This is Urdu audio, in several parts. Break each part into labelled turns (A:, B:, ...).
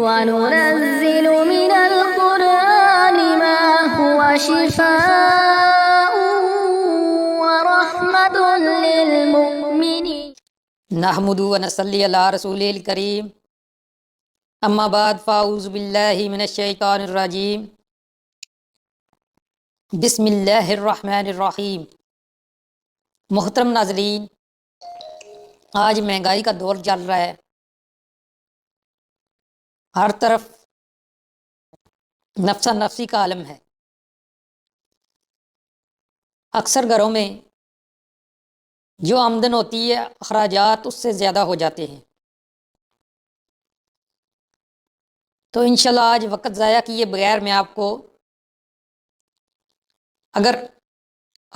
A: وَنُنَزِّلُ مِنَ الْقُرْآنِ مَا هُوَ شِفَاءٌ وَرَحْمَةٌ لِّلْمُؤْمِنِينَ
B: نحمد و نصلی علی رسول الکریم، اما بعد فاعوذ باللہ من الشیطان الرجیم، بسم اللہ الرحمن الرحیم۔ محترم ناظرین، آج مہنگائی کا دور چل رہا ہے، ہر طرف نفسا نفسی کا عالم ہے۔ اکثر گھروں میں جو آمدن ہوتی ہے اخراجات اس سے زیادہ ہو جاتے ہیں، تو انشاءاللہ آج وقت ضائع کیے بغیر میں آپ کو، اگر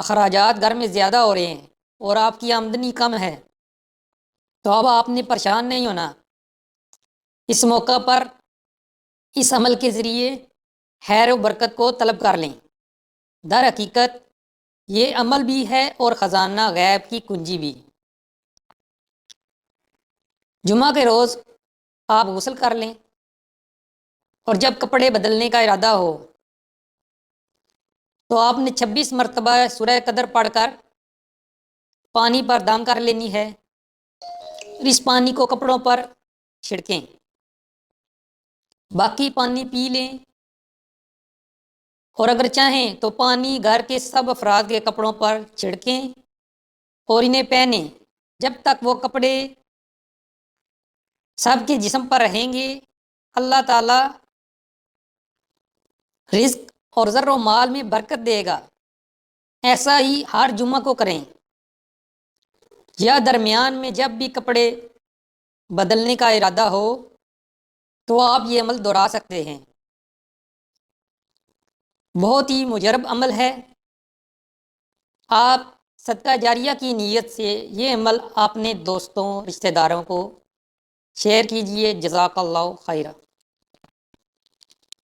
B: اخراجات گھر میں زیادہ ہو رہے ہیں اور آپ کی آمدنی کم ہے تو اب آپ نے پریشان نہیں ہونا۔ اس موقع پر اس عمل کے ذریعے خیر و برکت کو طلب کر لیں۔ در حقیقت یہ عمل بھی ہے اور خزانہ غیب کی کنجی بھی۔ جمعہ کے روز آپ غسل کر لیں اور جب کپڑے بدلنے کا ارادہ ہو تو آپ نے 26 مرتبہ سورہ قدر پڑھ کر پانی پر دم کر لینی ہے، اس پانی کو کپڑوں پر چھڑکیں، باقی پانی پی لیں، اور اگر چاہیں تو پانی گھر کے سب افراد کے کپڑوں پر چھڑکیں اور انہیں پہنیں۔ جب تک وہ کپڑے سب کے جسم پر رہیں گے، اللہ تعالی رزق اور زر و مال میں برکت دے گا۔ ایسا ہی ہر جمعہ کو کریں، یا درمیان میں جب بھی کپڑے بدلنے کا ارادہ ہو تو آپ یہ عمل دہرا سکتے ہیں۔ بہت ہی مجرب عمل ہے۔ آپ صدقہ جاریہ کی نیت سے یہ عمل اپنے دوستوں رشتہ داروں کو شیئر کیجئے۔ جزاک اللہ خیرہ۔